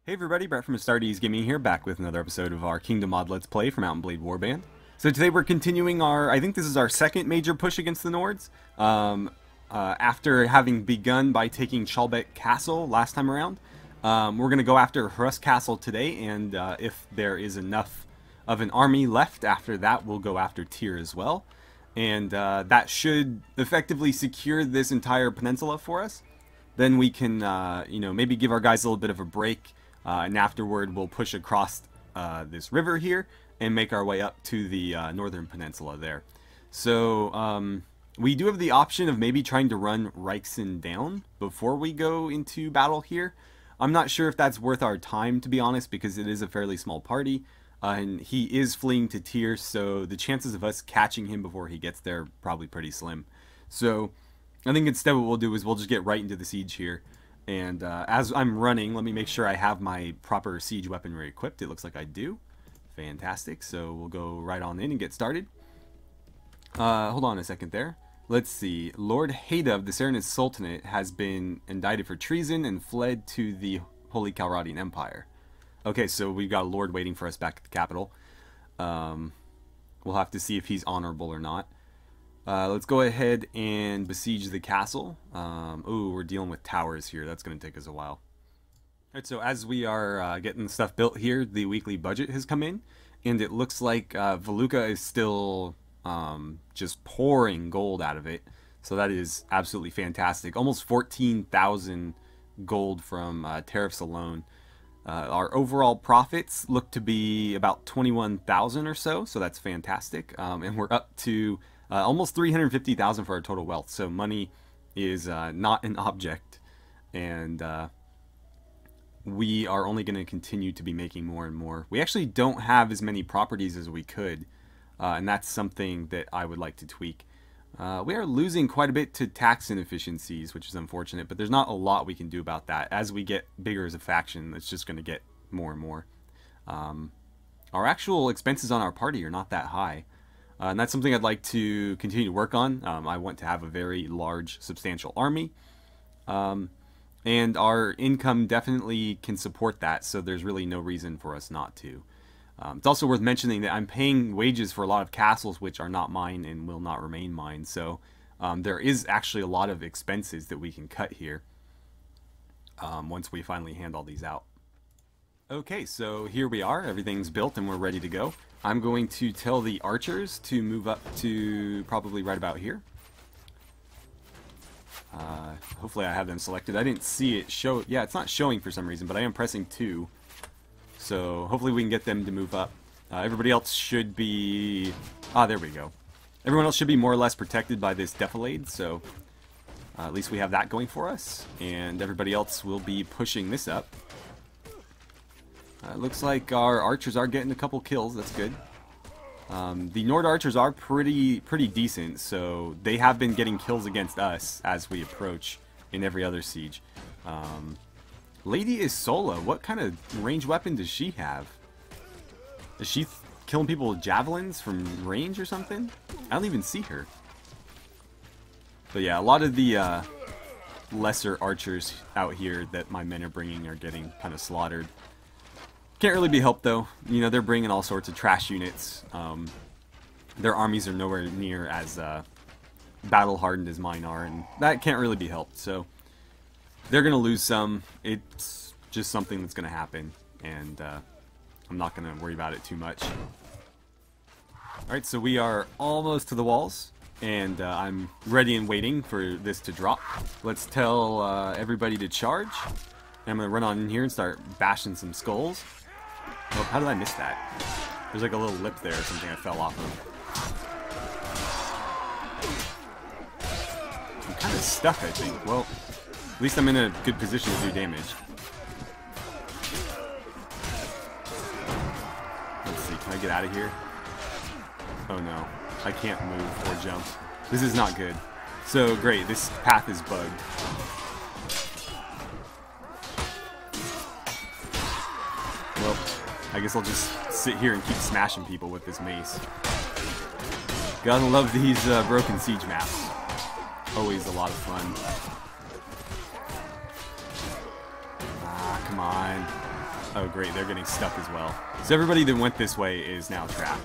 Hey everybody, Brett from AstartesGaming here, back with another episode of our Kingdom Mod Let's Play for Mount & Blade Warband. So today we're continuing I think this is our second major push against the Nords. After having begun by taking Chalbek Castle last time around, we're going to go after Haras Castle today, and if there is enough of an army left after that, we'll go after Teer as well. And that should effectively secure this entire peninsula for us. Then we can, maybe give our guys a little bit of a break. And afterward, we'll push across this river here and make our way up to the northern peninsula there. So we do have the option of maybe trying to run Reichsen down before we go into battle here. I'm not sure if that's worth our time, to be honest, because it is a fairly small party. And he is fleeing to Teer, so the chances of us catching him before he gets there are probably pretty slim. So I think instead what we'll do is we'll just get right into the siege here. And as I'm running, let me make sure I have my proper siege weaponry equipped. It looks like I do. Fantastic. So we'll go right on in and get started. Hold on a second there. Let's see. Lord Haida of the Serenus Sultanate has been indicted for treason and fled to the Holy Calradian Empire. Okay, so we've got a lord waiting for us back at the capital. We'll have to see if he's honorable or not. Let's go ahead and besiege the castle. Ooh, we're dealing with towers here. That's going to take us a while. Alright, so as we are getting the stuff built here, the weekly budget has come in. And it looks like Voluka is still just pouring gold out of it. So that is absolutely fantastic. Almost 14,000 gold from tariffs alone. Our overall profits look to be about 21,000 or so. So that's fantastic. And we're up to almost 350,000 for our total wealth. So money is not an object, and we are only going to continue to be making more and more. We actually don't have as many properties as we could, and that's something that I would like to tweak. We are losing quite a bit to tax inefficiencies, which is unfortunate, but there's not a lot we can do about that. As we get bigger as a faction, it's just going to get more and more. Our actual expenses on our party are not that high. And that's something I'd like to continue to work on. I want to have a very large, substantial army. And our income definitely can support that, so there's really no reason for us not to. It's also worth mentioning that I'm paying wages for a lot of castles which are not mine and will not remain mine. So there is actually a lot of expenses that we can cut here once we finally hand all these out. Okay, so here we are. Everything's built and we're ready to go. I'm going to tell the archers to move up to probably right about here. Hopefully I have them selected. I didn't see it show. Yeah, it's not showing for some reason, but I am pressing 2. So hopefully we can get them to move up. Everybody else should be... there we go. Everyone else should be more or less protected by this defilade, so at least we have that going for us. And everybody else will be pushing this up. Looks like our archers are getting a couple kills. That's good. The Nord archers are pretty decent, so they have been getting kills against us as we approach in every other siege. Lady Isola, what kind of ranged weapon does she have? Is she killing people with javelins from range or something? I don't even see her. But yeah, a lot of the lesser archers out here that my men are bringing are getting kind of slaughtered. Can't really be helped though. You know, they're bringing all sorts of trash units. Their armies are nowhere near as battle hardened as mine are, and that can't really be helped. So they're gonna lose some. It's just something that's gonna happen, and I'm not gonna worry about it too much. Alright, so we are almost to the walls, and I'm ready and waiting for this to drop. Let's tell everybody to charge. And I'm gonna run on in here and start bashing some skulls. Oh, how did I miss that? There's like a little lip there or something I fell off of. I'm kind of stuck, I think. Well, at least I'm in a good position to do damage. Let's see, can I get out of here? Oh no, I can't move or jump. This is not good. So great, this path is bugged. Well, I guess I'll just sit here and keep smashing people with this mace. Gotta love these broken siege maps. Always a lot of fun. Come on. Oh great, they're getting stuck as well. So everybody that went this way is now trapped.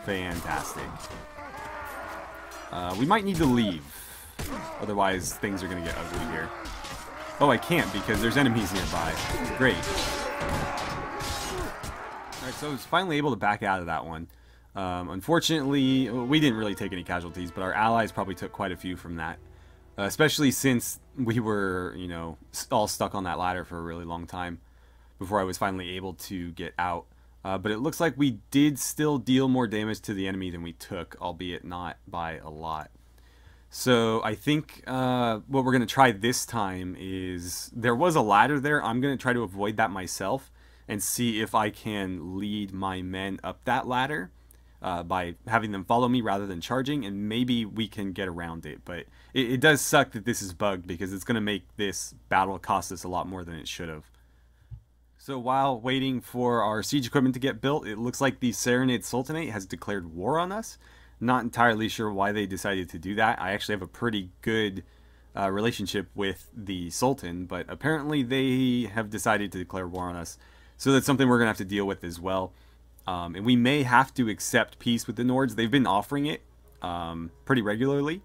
Fantastic. We might need to leave. Otherwise, things are going to get ugly here. Oh, I can't because there's enemies nearby. Great. Alright, so I was finally able to back out of that one. Unfortunately, we didn't really take any casualties, but our allies probably took quite a few from that. Especially since we were, you know, all stuck on that ladder for a really long time before I was finally able to get out. But it looks like we did still deal more damage to the enemy than we took, albeit not by a lot. So I think what we're going to try this time is, there was a ladder there. I'm going to try to avoid that myself and see if I can lead my men up that ladder by having them follow me rather than charging, and maybe we can get around it. But it does suck that this is bugged, because it's going to make this battle cost us a lot more than it should have. So while waiting for our siege equipment to get built, it looks like the Serenade Sultanate has declared war on us. Not entirely sure why they decided to do that. I actually have a pretty good relationship with the Sultan, but apparently they have decided to declare war on us. So that's something we're going to have to deal with as well. And we may have to accept peace with the Nords. They've been offering it pretty regularly.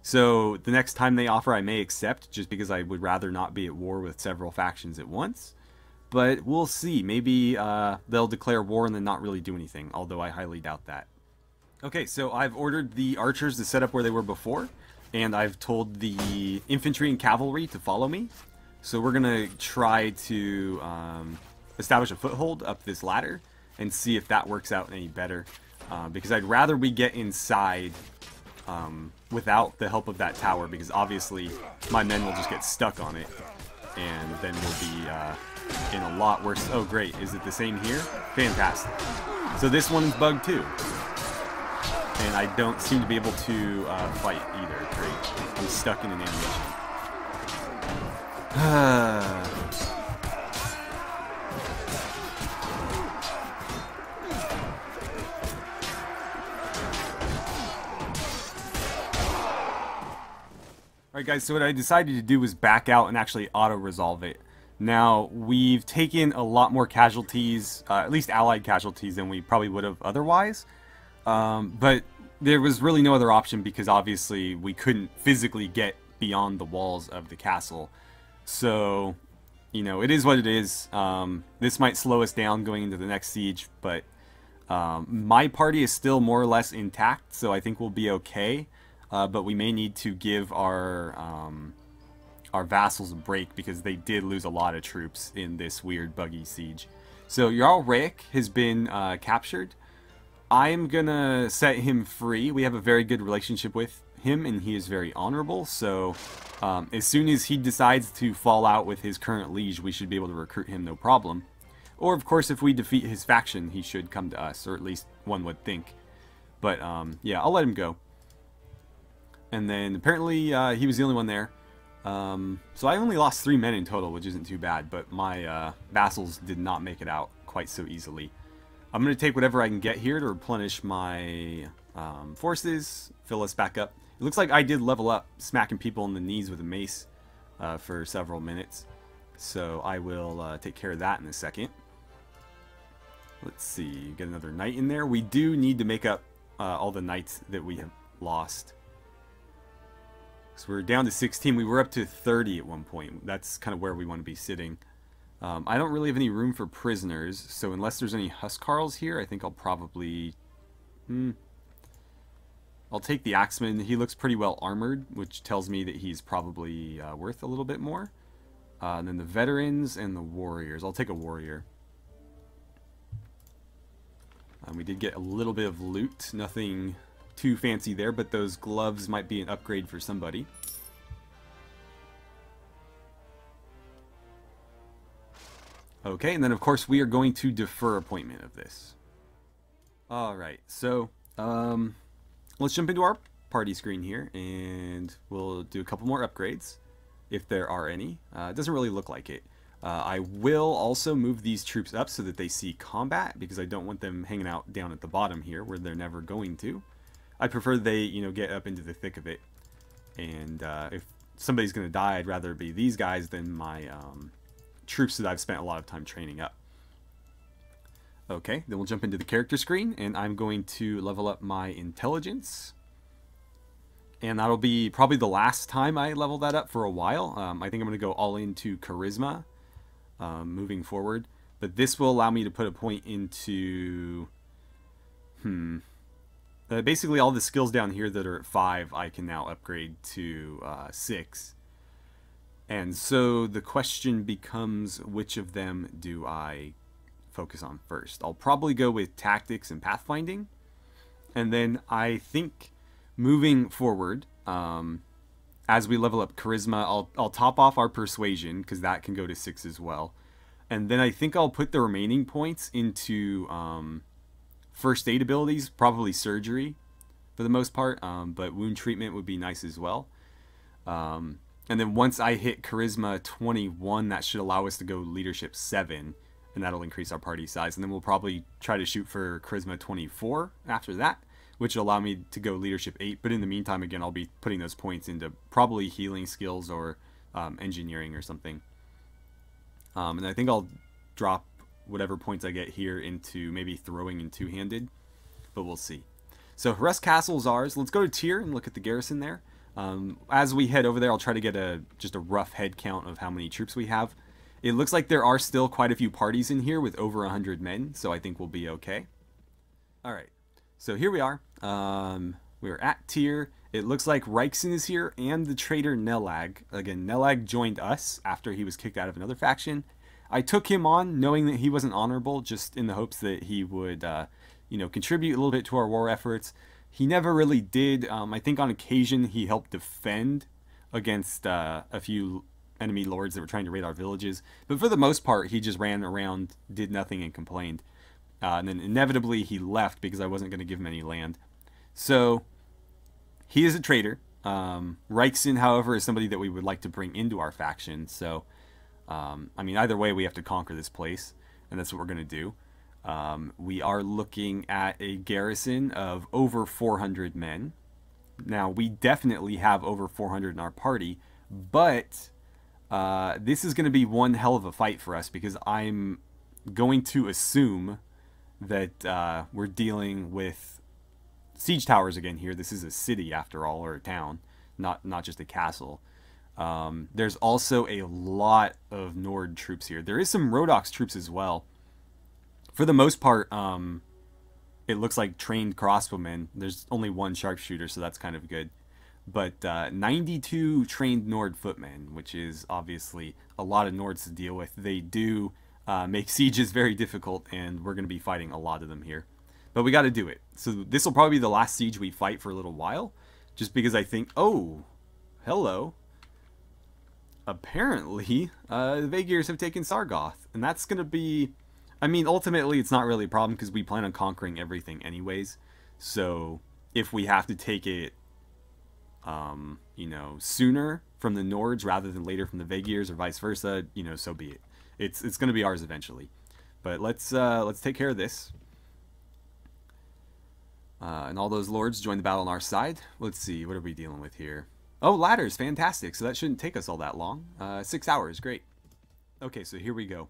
So the next time they offer, I may accept, just because I would rather not be at war with several factions at once. But we'll see. Maybe they'll declare war and then not really do anything, although I highly doubt that. Okay, so I've ordered the archers to set up where they were before, and I've told the infantry and cavalry to follow me. So we're going to try to establish a foothold up this ladder and see if that works out any better. Because I'd rather we get inside without the help of that tower, because obviously my men will just get stuck on it, and then we'll be in a lot worse. Oh great, is it the same here? Fantastic. So this one is bugged too. And I don't seem to be able to fight either. Great. I'm stuck in an animation. Alright guys, so what I decided to do was back out and actually auto-resolve it. Now, we've taken a lot more casualties, at least allied casualties, than we probably would have otherwise. But there was really no other option, because obviously we couldn't physically get beyond the walls of the castle. So, you know, it is what it is. This might slow us down going into the next siege, but my party is still more or less intact, so I think we'll be okay. But we may need to give our vassals a break, because they did lose a lot of troops in this weird buggy siege. So Jarl Rick has been captured. I'm gonna set him free. We have a very good relationship with him, and he is very honorable. So as soon as he decides to fall out with his current liege, we should be able to recruit him no problem. Or of course, if we defeat his faction, he should come to us, or at least one would think. But yeah, I'll let him go. And then apparently he was the only one there. So I only lost 3 men in total, which isn't too bad, but my vassals did not make it out quite so easily. I'm going to take whatever I can get here to replenish my forces, fill us back up. It looks like I did level up, smacking people in the knees with a mace for several minutes. So I will take care of that in a second. Let's see, get another knight in there. We do need to make up all the knights that we have lost. So we're down to 16. We were up to 30 at one point. That's kind of where we want to be sitting. I don't really have any room for prisoners, so unless there's any Huskarls here, I think I'll probably... I'll take the Axeman. He looks pretty well armored, which tells me that he's probably worth a little bit more. And then the veterans and the warriors. I'll take a warrior. We did get a little bit of loot. Nothing too fancy there, but those gloves might be an upgrade for somebody. Okay, and then of course we are going to defer appointment of this. Alright, so let's jump into our party screen here, and we'll do a couple more upgrades, if there are any. It doesn't really look like it. I will also move these troops up so that they see combat, because I don't want them hanging out down at the bottom here, where they're never going to. I prefer they, you know, get up into the thick of it. And if somebody's going to die, I'd rather it be these guys than my troops that I've spent a lot of time training up. Okay, then we'll jump into the character screen, and I'm going to level up my intelligence. And that'll be probably the last time I level that up for a while. I think I'm going to go all into charisma moving forward. But this will allow me to put a point into... basically all the skills down here that are at 5, I can now upgrade to 6. And so the question becomes, which of them do I focus on first? I'll probably go with tactics and pathfinding. And then I think... moving forward, as we level up charisma, I'll top off our persuasion, because that can go to 6 as well. And then I think I'll put the remaining points into first aid abilities, probably surgery for the most part, but wound treatment would be nice as well. And then once I hit charisma 21, that should allow us to go leadership 7, and that'll increase our party size. And then we'll probably try to shoot for charisma 24 after that, which will allow me to go leadership 8. But in the meantime, again, I'll be putting those points into probably healing skills or engineering or something. And I think I'll drop whatever points I get here into maybe throwing and two-handed, but we'll see. So Haras Castle is ours. Let's go to Teer and look at the garrison there. As we head over there, I'll try to get just a rough head count of how many troops we have. It looks like there are still quite a few parties in here with over 100 men, so I think we'll be okay. All right. So here we are. We're at Teer. It looks like Rykson is here and the traitor Nelag. Again, Nelag joined us after he was kicked out of another faction. I took him on knowing that he wasn't honorable, just in the hopes that he would, contribute a little bit to our war efforts. He never really did. I think on occasion he helped defend against a few enemy lords that were trying to raid our villages. But for the most part, he just ran around, did nothing, and complained. And then inevitably he left because I wasn't going to give him any land. So he is a traitor. Rykson, however, is somebody that we would like to bring into our faction. So, either way, we have to conquer this place, and that's what we're going to do. We are looking at a garrison of over 400 men. Now, we definitely have over 400 in our party, but this is going to be one hell of a fight for us because I'm going to assume that we're dealing with siege towers again here. This is a city after all, or a town, not just a castle. There's also a lot of Nord troops here. There is some Rhodoks troops as well. For the most part, it looks like trained crossbowmen. There's only one sharpshooter, so that's kind of good. But 92 trained Nord footmen, which is obviously a lot of Nords to deal with. They do make sieges very difficult, and we're going to be fighting a lot of them here. But we got to do it. So this will probably be the last siege we fight for a little while, just because I think, oh, hello. Apparently, the Vaegirs have taken Sargoth, and that's going to be... ultimately, it's not really a problem because we plan on conquering everything anyways. So if we have to take it, sooner from the Nords rather than later from the Vaegirs or vice versa, so be it. It's going to be ours eventually. But let's take care of this. And all those lords join the battle on our side. Let's see, what are we dealing with here? Oh, ladders, fantastic. So that shouldn't take us all that long. 6 hours, great. Okay, so here we go.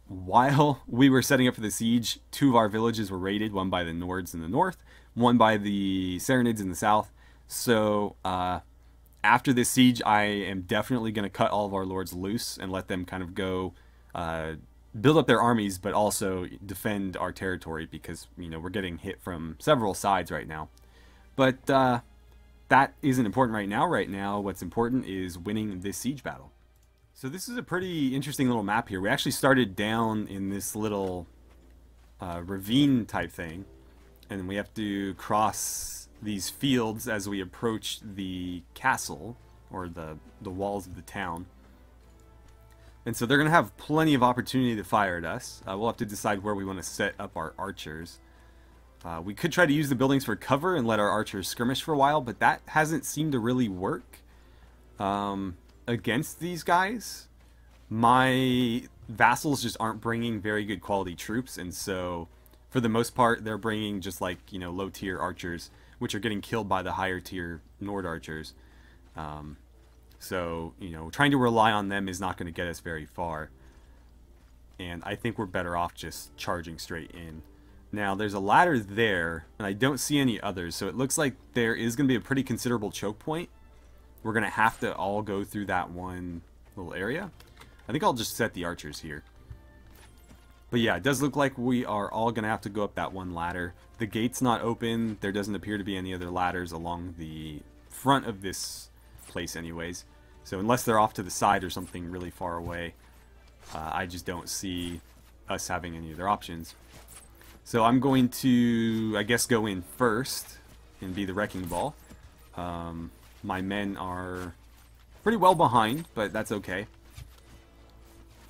While we were setting up for the siege, 2 of our villages were raided, one by the Nords in the north, one by the Sarranids in the south. So after this siege, I am definitely going to cut all of our lords loose and let them kind of go build up their armies, but also defend our territory because, we're getting hit from several sides right now. But that isn't important right now. Right now, what's important is winning this siege battle. So this is a pretty interesting little map here. We actually started down in this little ravine type thing, and we have to cross these fields as we approach the castle, or the walls of the town. And so they're going to have plenty of opportunity to fire at us. We'll have to decide where we want to set up our archers. We could try to use the buildings for cover and let our archers skirmish for a while, but that hasn't seemed to really work against these guys. My vassals just aren't bringing very good quality troops, and so for the most part they're bringing just like, low tier archers, which are getting killed by the higher tier Nord archers. So, you know, trying to rely on them is not going to get us very far. And I think we're better off just charging straight in. Now, there's a ladder there, and I don't see any others, so it looks like there is going to be a pretty considerable choke point. We're going to have to all go through that one little area. I think I'll just set the archers here. But yeah, it does look like we are all going to have to go up that one ladder. The gate's not open. There doesn't appear to be any other ladders along the front of this place anyways. So unless they're off to the side or something really far away, I just don't see us having any other options. So I'm going to, I guess, go in first and be the wrecking ball. My men are pretty well behind, but that's okay.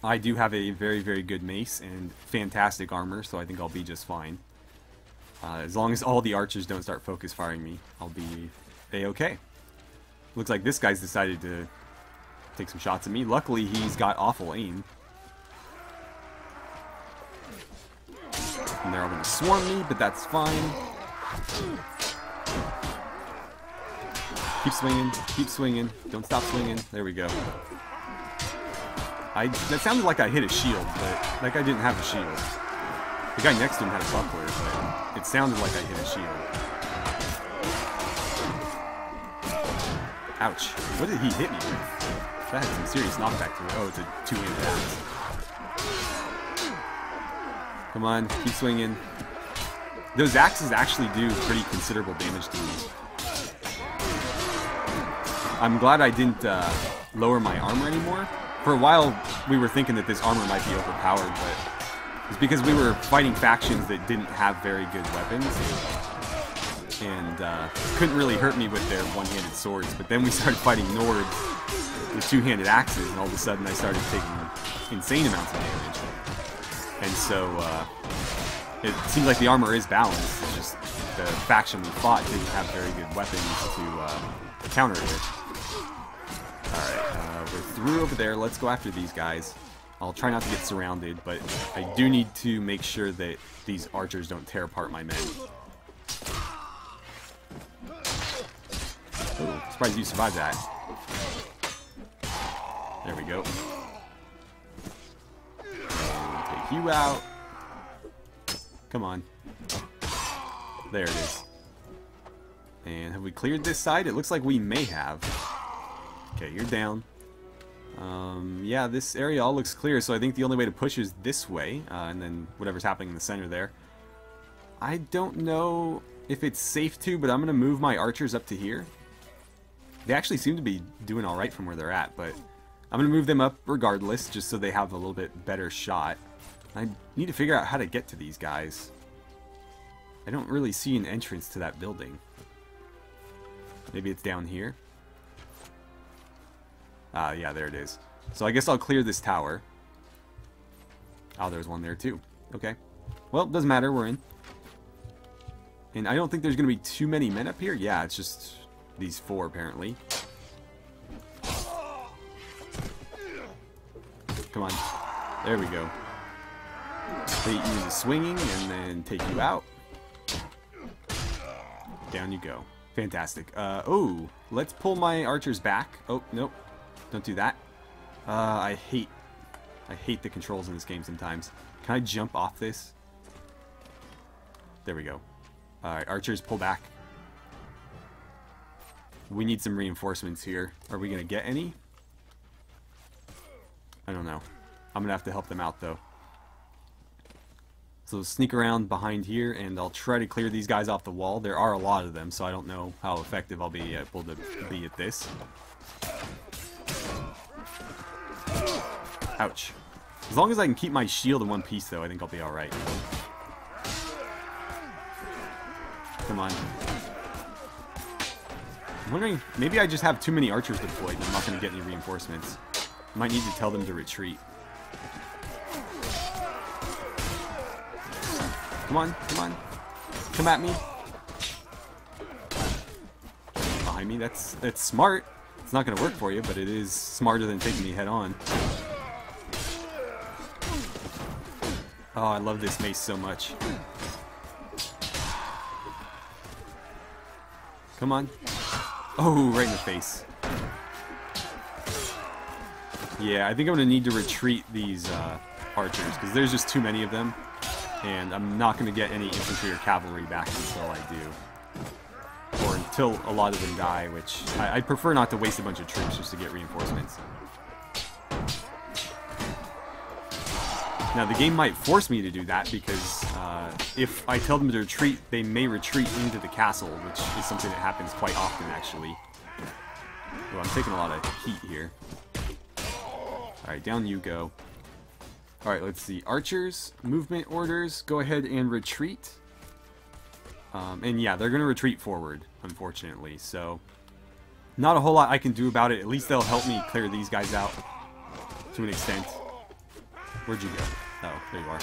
I do have a very, very good mace and fantastic armor, so I think I'll be just fine. As long as all the archers don't start focus firing me, I'll be a-okay. Looks like this guy's decided to take some shots at me. Luckily, he's got awful aim. And they're all going to swarm me, but that's fine. Keep swinging, keep swinging. Don't stop swinging. There we go. That sounded like I hit a shield, but that guy didn't have a shield. The guy next to him had a buckler, but it sounded like I hit a shield. Ouch. What did he hit me with? That had some serious knockback to it. Oh, it's a two-handed axe. Come on, keep swinging. Those axes actually do pretty considerable damage to me. I'm glad I didn't lower my armor anymore. For a while, we were thinking that this armor might be overpowered, but it's because we were fighting factions that didn't have very good weapons. And couldn't really hurt me with their one-handed swords. But then we started fighting Nords with two-handed axes, and all of a sudden I started taking insane amounts of damage. And so it seems like the armor is balanced. It's just the faction we fought didn't have very good weapons to counter it with. Alright, we're through over there. Let's go after these guys. I'll try not to get surrounded, but I do need to make sure that these archers don't tear apart my men. Oh, surprised you survived that. There we go. And take you out. Come on. There it is. And have we cleared this side? It looks like we may have. Okay, you're down. Yeah, this area all looks clear, so I think the only way to push is this way, and then whatever's happening in the center there. I don't know if it's safe to, but I'm going to move my archers up to here. They actually seem to be doing alright from where they're at, but I'm going to move them up regardless, just so they have a little bit better shot. I need to figure out how to get to these guys. I don't really see an entrance to that building. Maybe it's down here. Yeah, there it is. So I guess I'll clear this tower. Oh, there's one there too. Okay. Well, doesn't matter, we're in. And I don't think there's going to be too many men up here. Yeah, it's just these four, apparently. Come on. There we go. They use the swinging and then take you out. Down you go. Fantastic. Oh, let's pull my archers back. Oh, nope. Don't do that. I hate the controls in this game sometimes. Can I jump off this? There we go. Alright, archers, pull back. We need some reinforcements here. Are we going to get any? I don't know. I'm going to have to help them out, though. So sneak around behind here, and I'll try to clear these guys off the wall. There are a lot of them, so I don't know how effective I'll be able to be at this. Ouch. As long as I can keep my shield in one piece, though, I think I'll be alright. Come on. I'm wondering, maybe I just have too many archers deployed and I'm not going to get any reinforcements. I might need to tell them to retreat. Come on, come on. Come at me. Behind me, that's smart. It's not going to work for you, but it is smarter than taking me head on. Oh, I love this mace so much. Come on. Oh, right in the face. Yeah, I think I'm going to need to retreat these archers, because there's just too many of them. And I'm not going to get any infantry or cavalry back until I do. Or until a lot of them die, which I prefer not to waste a bunch of troops just to get reinforcements. Now, the game might force me to do that, because if I tell them to retreat, they may retreat into the castle, which is something that happens quite often, actually. Well, I'm taking a lot of heat here. Alright, down you go. Alright, let's see. Archers, movement orders, go ahead and retreat. And yeah, they're going to retreat forward, unfortunately, so not a whole lot I can do about it. At least they'll help me clear these guys out to an extent. Where'd you go? Oh, there you are.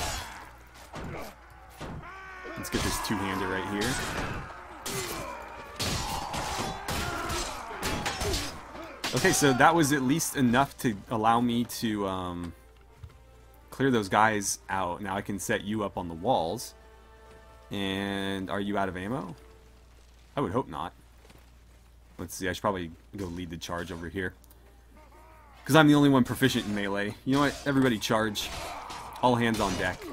Let's get this two-hander right here. Okay, so that was at least enough to allow me to clear those guys out. Now I can set you up on the walls. And are you out of ammo? I would hope not. Let's see, I should probably go lead the charge over here. Because I'm the only one proficient in melee. You know what? Everybody charge. All hands on deck.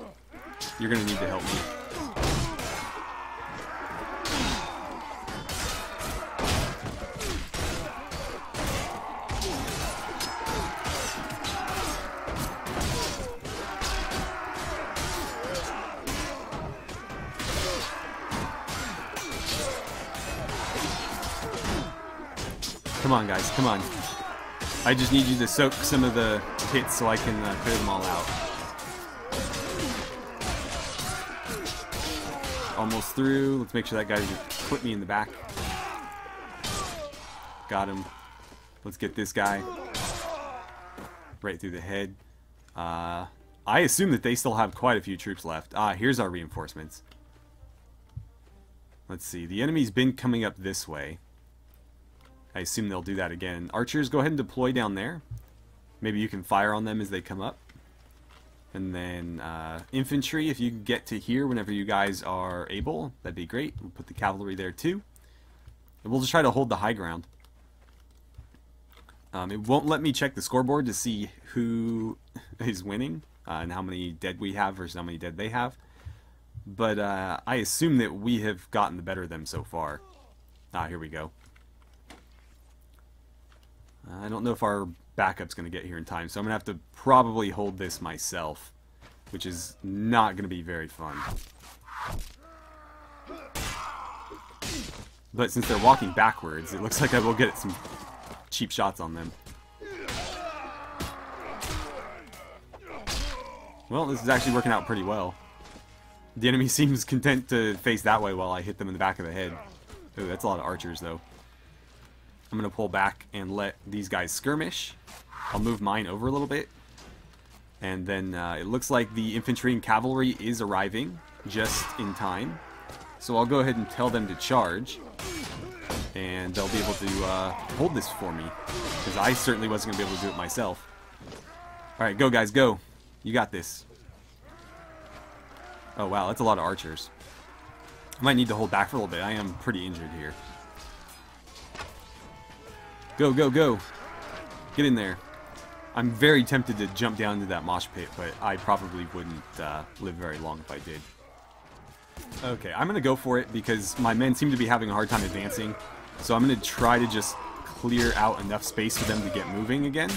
You're going to need to help me. Come on, guys, come on. I just need you to soak some of the hits so I can clear them all out. Almost through. Let's make sure that guy doesn't clip me in the back. Got him. Let's get this guy right through the head. I assume that they still have quite a few troops left. Here's our reinforcements. Let's see. The enemy's been coming up this way. I assume they'll do that again. Archers, go ahead and deploy down there. Maybe you can fire on them as they come up. And then infantry, if you can get to here whenever you guys are able, that'd be great. We'll put the cavalry there too. And we'll just try to hold the high ground. It won't let me check the scoreboard to see who is winning and how many dead we have versus how many dead they have. But I assume that we have gotten the better of them so far. Here we go. I don't know if our backup's going to get here in time, so I'm going to have to probably hold this myself, which is not going to be very fun. But since they're walking backwards, it looks like I will get some cheap shots on them. Well, this is actually working out pretty well. The enemy seems content to face that way while I hit them in the back of the head. Ooh, that's a lot of archers, though. I'm going to pull back and let these guys skirmish. I'll move mine over a little bit. And then it looks like the infantry and cavalry is arriving just in time. So I'll go ahead and tell them to charge. And they'll be able to hold this for me. Because I certainly wasn't going to be able to do it myself. Alright, go guys, go. You got this. Oh wow, that's a lot of archers. I might need to hold back for a little bit. I am pretty injured here. Go, go, go. Get in there. I'm very tempted to jump down into that mosh pit, but I probably wouldn't live very long if I did. Okay, I'm going to go for it because my men seem to be having a hard time advancing. So I'm going to try to just clear out enough space for them to get moving again.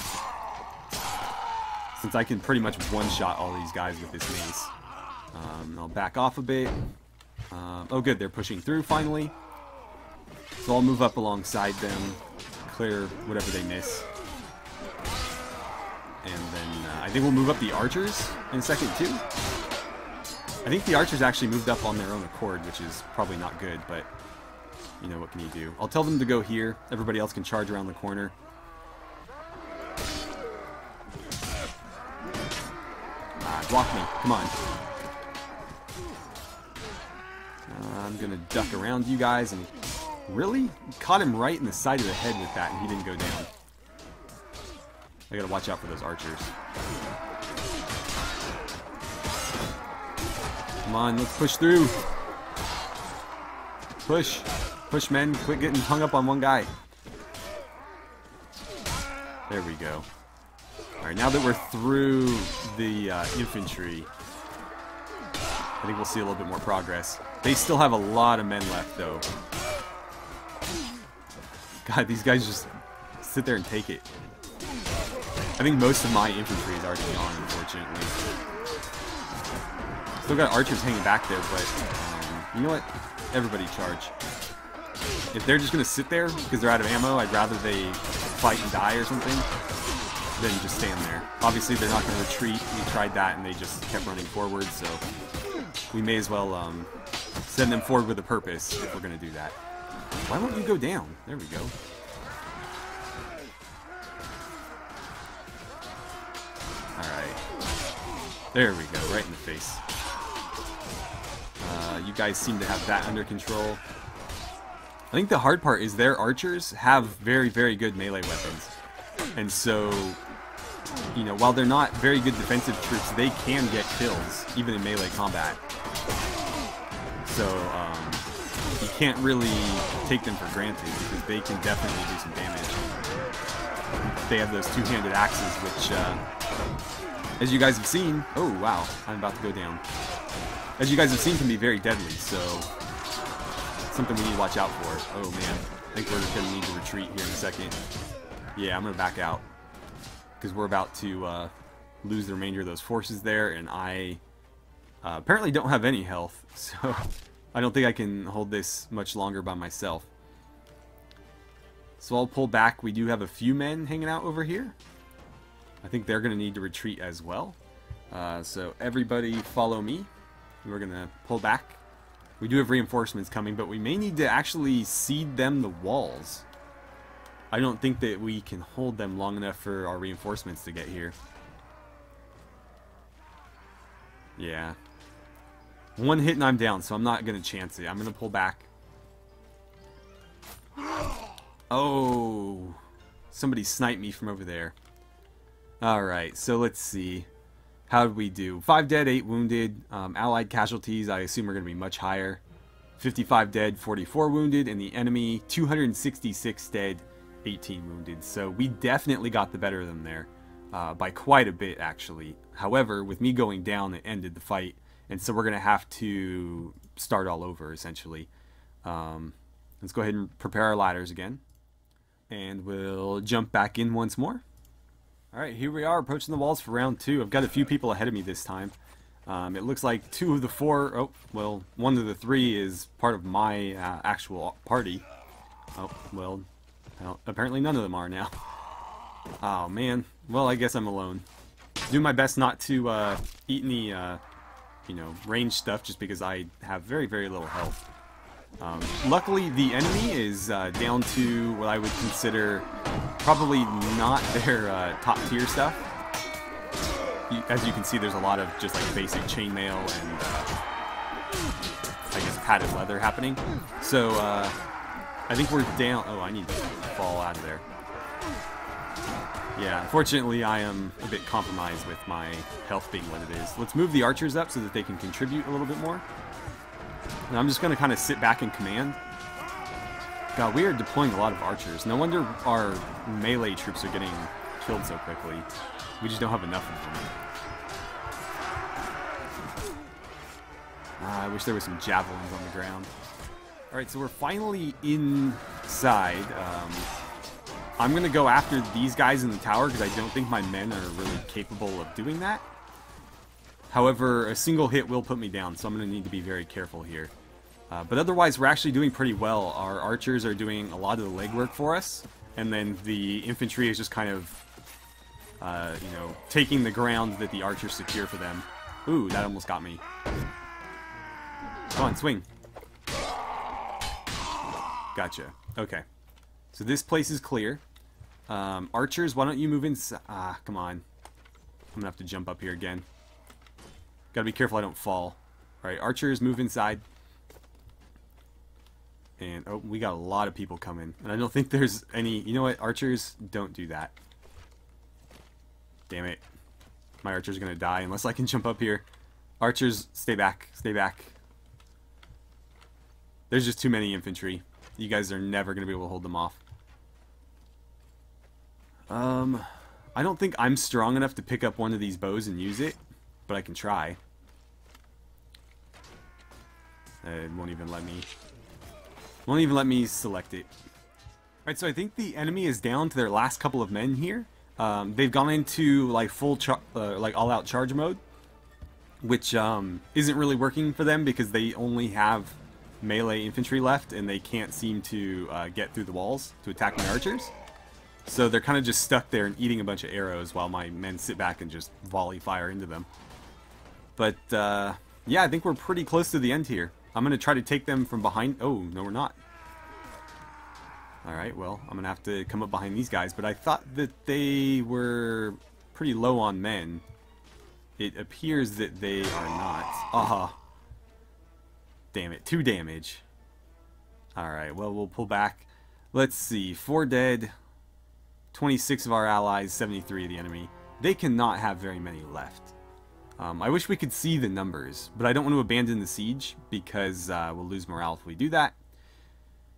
Since I can pretty much one-shot all these guys with this mace. I'll back off a bit. Oh good, they're pushing through finally. So I'll move up alongside them. Clear whatever they miss. And then I think we'll move up the archers in a second too. I think the archers actually moved up on their own accord, which is probably not good, but you know, what can you do? I'll tell them to go here. Everybody else can charge around the corner. Block me. Come on. I'm gonna duck around you guys and... Really? Caught him right in the side of the head with that and he didn't go down. I gotta watch out for those archers. Come on, let's push through. Push. Push, men. Quit getting hung up on one guy. There we go. Alright, now that we're through the infantry, I think we'll see a little bit more progress. They still have a lot of men left, though. God, these guys just sit there and take it. I think most of my infantry is already gone, unfortunately. Still got archers hanging back there, but you know what? Everybody charge. If they're just going to sit there because they're out of ammo, I'd rather they fight and die or something than just stand there. Obviously, they're not going to retreat. We tried that, and they just kept running forward, so we may as well send them forward with a purpose if we're going to do that. Why won't you go down? There we go. Alright. There we go, right in the face. You guys seem to have that under control. I think the hard part is their archers have very, very good melee weapons. And so, you know, while they're not very good defensive troops, they can get kills, even in melee combat. So, you can't really take them for granted, because they can definitely do some damage. They have those two-handed axes, which, as you guys have seen... Oh, wow, I'm about to go down. As you guys have seen, can be very deadly, so... something we need to watch out for. Oh, man. I think we're going to need to retreat here in a second. Yeah, I'm going to back out. Because we're about to lose the remainder of those forces there, and I apparently don't have any health, so I don't think I can hold this much longer by myself. So I'll pull back. We do have a few men hanging out over here. I think they're going to need to retreat as well. So everybody follow me. We're going to pull back. We do have reinforcements coming, but we may need to actually cede them the walls. I don't think that we can hold them long enough for our reinforcements to get here. Yeah. One hit and I'm down, so I'm not going to chance it. I'm going to pull back. Oh. Somebody sniped me from over there. Alright, so let's see. How did we do? 5 dead, 8 wounded. Allied casualties, I assume, are going to be much higher. 55 dead, 44 wounded, and the enemy, 266 dead, 18 wounded. So we definitely got the better of them there. By quite a bit, actually. However, with me going down, it ended the fight. And so we're going to have to start all over, essentially. Let's go ahead and prepare our ladders again. And we'll jump back in once more. Alright, here we are, approaching the walls for round 2. I've got a few people ahead of me this time. It looks like 2 of the 4... Oh, well, 1 of the 3 is part of my actual party. Oh, well, apparently none of them are now. Oh, man. Well, I guess I'm alone. Do my best not to eat any, you know, range stuff, just because I have very, very little health. Luckily, the enemy is down to what I would consider probably not their top tier stuff. As you can see, there's a lot of just like basic chainmail and I guess padded leather happening. So I think we're down. Oh, I need to fall out of there. Yeah, unfortunately, I am a bit compromised with my health being what it is. Let's move the archers up so that they can contribute a little bit more. And I'm just going to kind of sit back and command. God, we are deploying a lot of archers. No wonder our melee troops are getting killed so quickly. We just don't have enough of them. I wish there was some javelins on the ground. Alright, so we're finally inside. I'm going to go after these guys in the tower because I don't think my men are really capable of doing that. However, a single hit will put me down, so I'm going to need to be very careful here. But otherwise, we're actually doing pretty well. Our archers are doing a lot of the legwork for us, and then the infantry is just kind of, you know, taking the ground that the archers secure for them. Ooh, that almost got me. Come on, swing. Gotcha. Okay. So this place is clear. Archers, why don't you move inside? Ah, come on. I'm gonna have to jump up here again. Gotta be careful I don't fall. Alright, archers, move inside. And, oh, we got a lot of people coming. And I don't think there's any... You know what, archers, don't do that. Damn it. My archer's gonna die unless I can jump up here. Archers, stay back. Stay back. There's just too many infantry. You guys are never gonna be able to hold them off. I don't think I'm strong enough to pick up one of these bows and use it, but I can try. It won't even let me select it. Alright, so I think the enemy is down to their last couple of men here. They've gone into like full like all-out charge mode, which isn't really working for them because they only have melee infantry left and they can't seem to get through the walls to attack my archers. So they're kind of just stuck there and eating a bunch of arrows while my men sit back and just volley fire into them. But yeah, I think we're pretty close to the end here. I'm going to try to take them from behind. Oh, no we're not. Alright, well, I'm going to have to come up behind these guys. But I thought that they were pretty low on men. It appears that they are not. Aha. Damn it, 2 damage. Alright, well, we'll pull back. Let's see, 4 dead. 26 of our allies, 73 of the enemy. They cannot have very many left. I wish we could see the numbers, but I don't want to abandon the siege because we'll lose morale if we do that.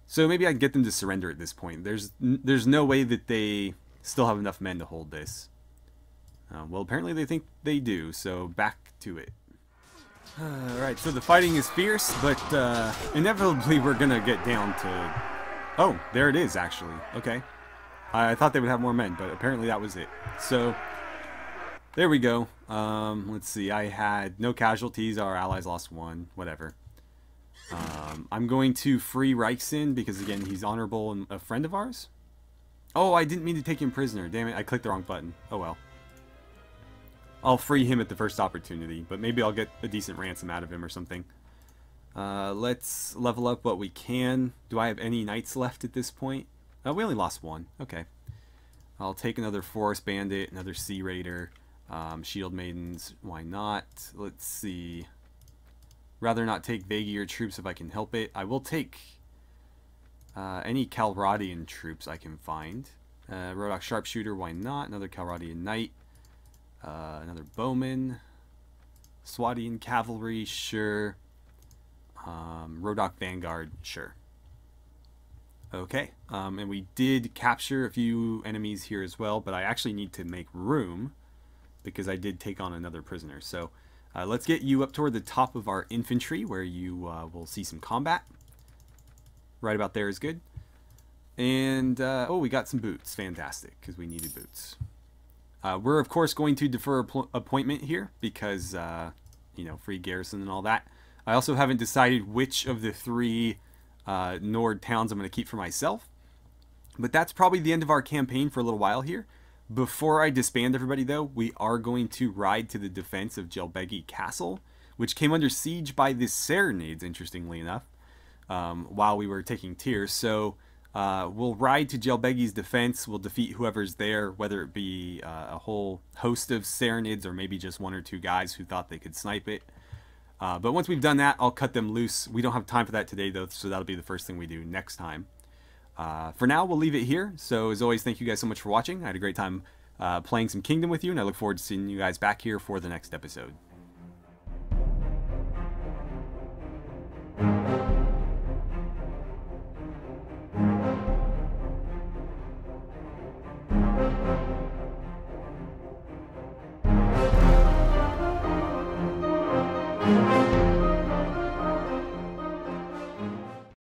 So maybe I can get them to surrender at this point. There's no way that they still have enough men to hold this. Well, apparently they think they do, so back to it. Alright, so the fighting is fierce, but inevitably we're going to get down to... Oh, there it is, actually. Okay. I thought they would have more men, but apparently that was it. So, there we go. Let's see, I had no casualties, our allies lost 1, whatever. I'm going to free Reichsen because, again, he's honorable and a friend of ours. Oh, I didn't mean to take him prisoner. Damn it, I clicked the wrong button. Oh well. I'll free him at the first opportunity, but maybe I'll get a decent ransom out of him or something. Let's level up what we can. Do I have any knights left at this point? We only lost 1. Okay. I'll take another Forest Bandit, another Sea Raider, Shield Maidens. Why not? Let's see. Rather not take Vaegier troops if I can help it. I will take any Calradian troops I can find. Rodok Sharpshooter, why not? Another Calradian Knight. Another Bowman. Swadian Cavalry, sure. Rodok Vanguard, sure. Okay, and we did capture a few enemies here as well, but I actually need to make room because I did take on another prisoner. So let's get you up toward the top of our infantry where you will see some combat. Right about there is good. And, oh, we got some boots. Fantastic, because we needed boots. We're, of course, going to defer appointment here because, you know, free garrison and all that. I also haven't decided which of the 3 Nord towns I'm going to keep for myself. But that's probably the end of our campaign for a little while here. Before I disband everybody, though, we are going to ride to the defense of Jelbegi Castle, which came under siege by the Serenades, interestingly enough, while we were taking Teer. So we'll ride to Jelbegi's defense. We'll defeat whoever's there, whether it be a whole host of Serenades or maybe just 1 or 2 guys who thought they could snipe it. But once we've done that, I'll cut them loose. We don't have time for that today, though, so that'll be the first thing we do next time. For now, we'll leave it here. So, as always, thank you guys so much for watching. I had a great time playing some Kingdom with you, and I look forward to seeing you guys back here for the next episode.